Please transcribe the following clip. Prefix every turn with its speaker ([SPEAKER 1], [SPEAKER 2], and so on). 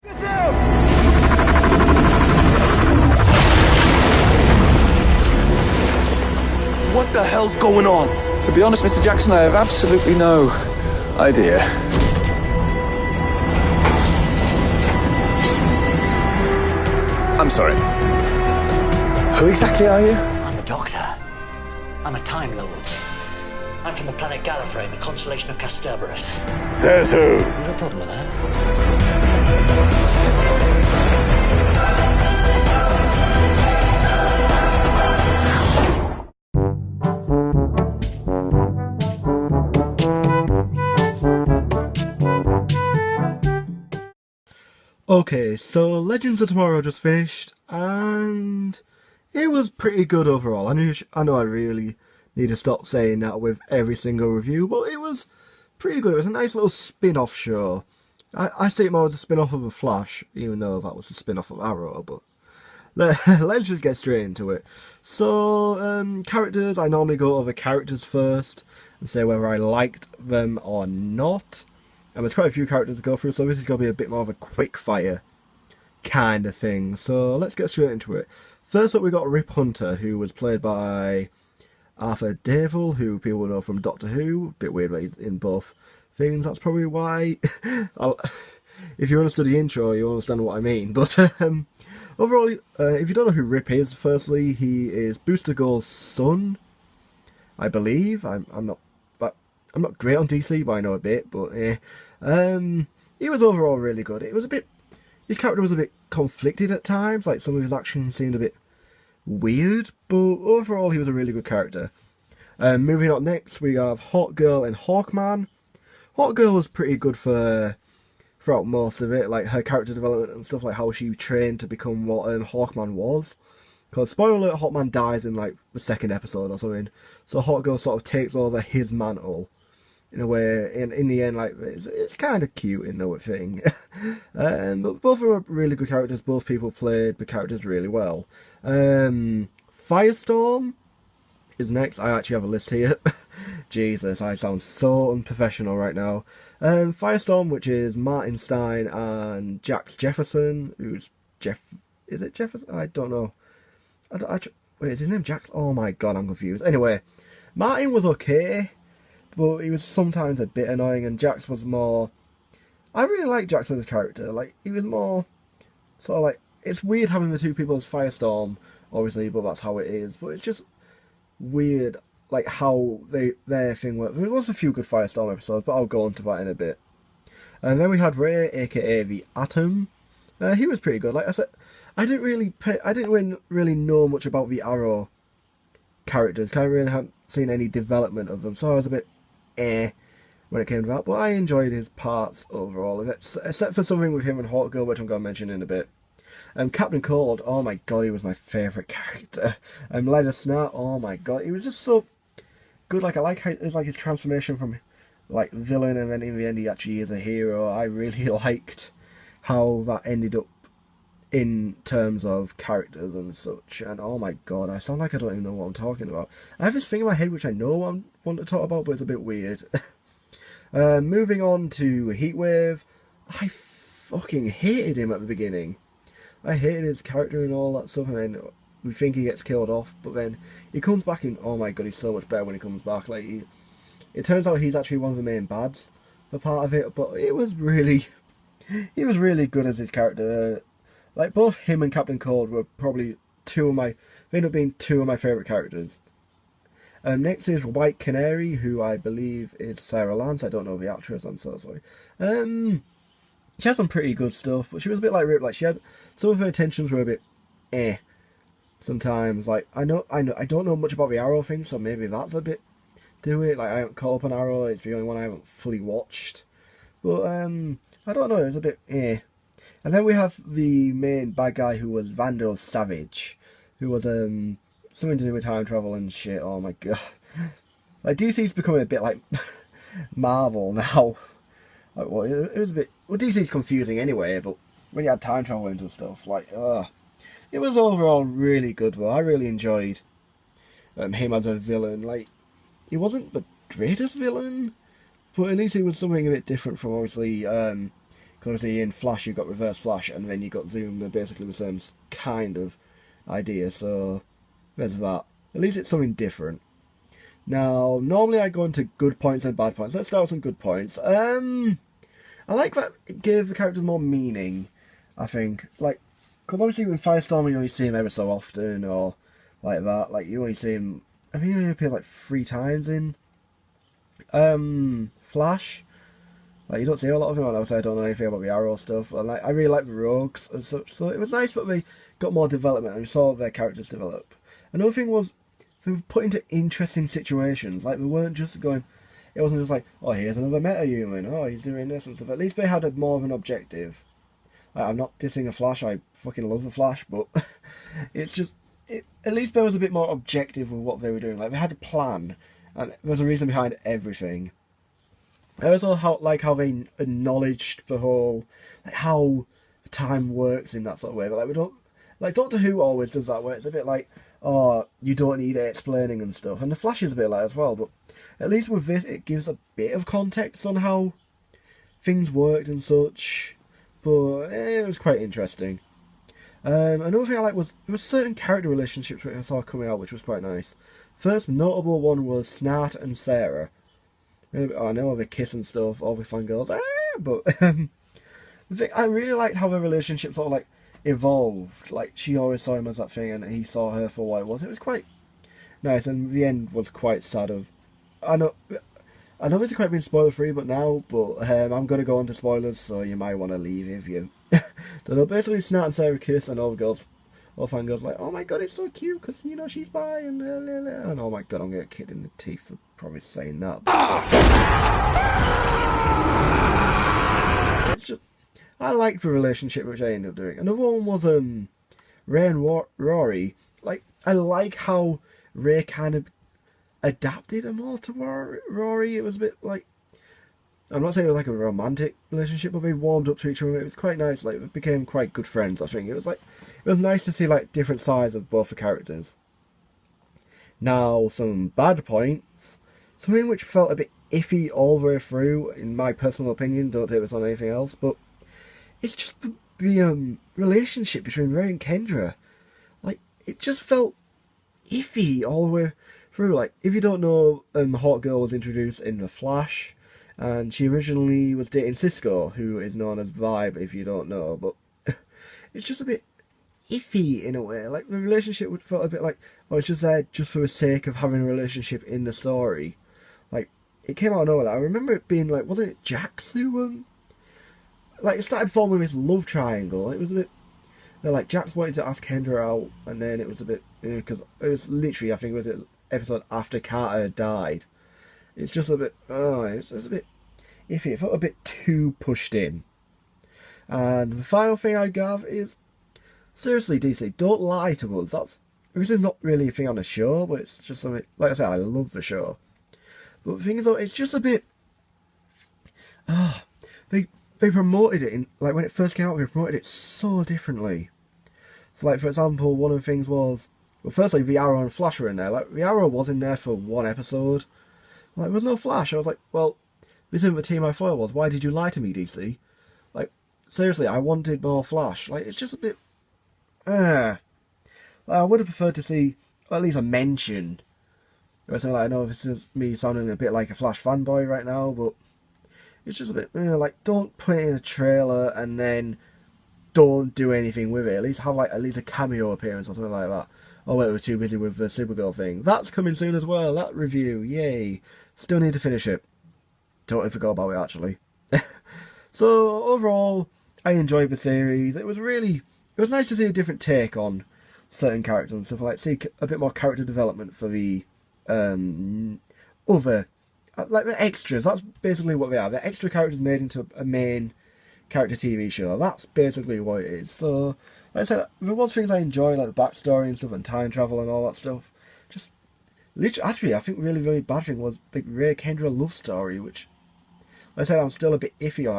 [SPEAKER 1] Get down! What the hell's going on?
[SPEAKER 2] To be honest, Mr. Jackson, I have absolutely no idea. I'm sorry. Who exactly are you?
[SPEAKER 3] I'm the Doctor. I'm a Time Lord. I'm from the planet Gallifrey in the constellation of Kasterborous.
[SPEAKER 1] Says who?
[SPEAKER 3] You got a problem with that?
[SPEAKER 4] Okay, so Legends of Tomorrow just finished, and it was pretty good overall. I know I really need to stop saying that with every single review, but it was pretty good. It was a nice little spin-off show. I see it more as a spin-off of The Flash, even though that was a spin-off of Arrow, but let's just get straight into it. So, characters, I normally go over characters first and say whether I liked them or not. And there's quite a few characters to go through, so this is going to be a bit more of a quick fire kind of thing. So let's get straight into it. First up, we got Rip Hunter, who was played by Arthur Davil, who people know from Doctor Who. A bit weird that he's in both things. That's probably why. If you understood the intro, you'll understand what I mean. But overall, if you don't know who Rip is, firstly, he is Booster Gold's son, I believe. I'm not great on DC, but I know a bit. But he was overall really good. His character was a bit conflicted at times. Like some of his actions seemed a bit weird, but overall he was a really good character. Moving on next, we have Hawkgirl and Hawkman. Hawkgirl was pretty good throughout most of it, like her character development and stuff, like how she trained to become what Hawkman was. Because, spoiler alert, Hawkman dies in like the second episode or something. So Hawkgirl sort of takes over his mantle in a way. In the end, like it's kind of cute in the thing. But both of them are really good characters. Both people played the characters really well. Firestorm is next. I actually have a list here. Jesus, I sound so unprofessional right now. Firestorm, which is Martin Stein and Jax Jefferson, who's is it Jefferson? I don't know. Wait, is his name Jax? Oh my god, I'm confused. Anyway, Martin was okay, but he was sometimes a bit annoying, and Jax was more... I really like Jax as a character. Like, he was more sort of like... It's weird having the two people as Firestorm, obviously, but that's how it is. But it's just weird, like, how their thing worked. There was a few good Firestorm episodes, but I'll go on to that in a bit. And then we had Ray, aka the Atom. He was pretty good. Like I said, I didn't really know much about the Arrow characters. I really hadn't seen any development of them, so I was a bit when it came to that. But I enjoyed his parts overall of it, except for something with him and Hawkgirl, which I'm going to mention in a bit. Captain Cold, oh my god, he was my favourite character. Lyda Snart, oh my god, he was just so good. Like, I like how it's like his transformation from like villain, and then in the end he actually is a hero. I really liked how that ended up in terms of characters and such. And oh my god, I sound like I don't even know what I'm talking about. I have this thing in my head which I know I want to talk about, but it's a bit weird. Moving on to Heatwave, I fucking hated him at the beginning. I hated his character and all that stuff, and then we think he gets killed off, but then he comes back and oh my god, he's so much better when he comes back. Like, it turns out he's actually one of the main bads for part of it, but he was really good as his character. Like, both him and Captain Cold were probably they ended up being two of my favourite characters. Next is White Canary, who I believe is Sarah Lance. I don't know the actress, I'm so sorry. She had some pretty good stuff, but she was a bit like Rip. Like, she had some of her intentions were a bit sometimes. Like, I don't know much about the Arrow thing, so maybe that's a bit to it. Like, I haven't caught up on Arrow. It's the only one I haven't fully watched. But I don't know, it was a bit And then we have the main bad guy, who was Vandal Savage, who was something to do with time travel and shit. Oh my god. Like, DC's becoming a bit like Marvel now. Like, well, it was a bit... Well, DC's confusing anyway, but when you had time travel into stuff, like, it was overall really good, though. I really enjoyed him as a villain. Like, he wasn't the greatest villain, but at least he was something a bit different from, obviously, Because obviously in Flash you've got Reverse Flash, and then you've got Zoom. They're basically the same kind of idea, so there's that. At least it's something different. Now, normally I go into good points and bad points. Let's start with some good points. I like that it gave the characters more meaning, I think. Like, because obviously in Firestorm you only see him ever so often, or like that. Like, you only see him, I think he only appears like 3 times in Flash. Like, you don't see a lot of him, and obviously I don't know anything about the Arrow stuff. And like, I really like the Rogues and such, so it was nice that they got more development and we saw their characters develop. Another thing was, they were put into interesting situations. Like, they weren't just going, it wasn't just like, oh, here's another meta-human, oh, he's doing this and stuff. At least they had more of an objective. Like, I'm not dissing a Flash, I fucking love the Flash, but it's just, at least there was a bit more objective with what they were doing. Like, they had a plan, and there was a reason behind everything. I also like how they acknowledged the whole, like, how time works in that sort of way. But like, we don't, like, Doctor Who always does that, where it's a bit like, oh, you don't need it explaining and stuff. And the Flash is a bit like as well, but at least with this, it gives a bit of context on how things worked and such. But it was quite interesting. Another thing I like was, there were certain character relationships which I saw coming out, which was quite nice. First notable one was Snart and Sarah. I know they kiss and stuff, all the fangirls, but I really liked how their relationship sort of like evolved. Like, she always saw him as that thing, and he saw her for what it was. It was quite nice, and the end was quite sad. I know this is quite been spoiler free, but I'm gonna go on to spoilers, so you might want to leave if you don't know. Basically, Snart and Sarah kiss, and all fangirls like, oh my god, it's so cute because you know she's bi, and oh my god, I'm gonna get kicked in the teeth for probably saying that. It's just, I liked the relationship which I ended up doing. Another one was Ray and Rory. Like, I like how Ray kind of adapted more to Rory. It was a bit like, I'm not saying it was like a romantic relationship, but they warmed up to each other. It was quite nice. Like, they became quite good friends, I think. It was nice to see like different sides of both the characters. Now, some bad points. Something which felt a bit iffy all the way through, in my personal opinion. Don't take this on anything else, but it's just the relationship between Ray and Kendra. Like, it just felt iffy all the way through. Like, if you don't know, Hawk Girl was introduced in The Flash, and she originally was dating Cisco, who is known as Vibe, if you don't know, but it's just a bit iffy in a way. Like, the relationship felt a bit like, oh, it's just there just for the sake of having a relationship in the story. Like, it came out of nowhere. I remember it being like, wasn't it Jax who, like, it started forming this love triangle. It was a bit, like, Jax wanted to ask Kendra out, and then it was a bit, because it was literally, I think it was an episode after Carter died. It's just a bit, it's a bit iffy. It felt a bit too pushed in. And the final thing I got is, seriously, DC, don't lie to us. This is not really a thing on the show, but it's just something, like I said, I love the show. But the thing is, though, it's just a bit, they promoted it, like, when it first came out, they promoted it so differently. So, like, for example, one of the things was, well, firstly, the Arrow and Flash were in there. Like, the Arrow was in there for one episode. Like, there was no Flash. I was like, well, this isn't the team I thought it was. Why did you lie to me, DC? Like, seriously, I wanted more Flash. Like, it's just a bit, Like, I would have preferred to see, or at least a mention. Like, I know this is me sounding a bit like a Flash fanboy right now, but it's just a bit, like, don't put it in a trailer and then don't do anything with it. At least have, like, at least a cameo appearance or something like that. Oh, wait, we're too busy with the Supergirl thing. That's coming soon as well, that review, yay. Still need to finish it. Totally forgot about it, actually. So, overall, I enjoyed the series. It was nice to see a different take on certain characters and stuff, like, see a bit more character development for the other, like, the extras. That's basically what they are. They're extra characters made into a main character TV show. That's basically what it is. So, like I said, there was things I enjoyed, like the backstory and stuff, and time travel and all that stuff. Just, literally, actually, I think really bad thing was the Ray Kendra love story, which, like I said, I'm still a bit iffy on.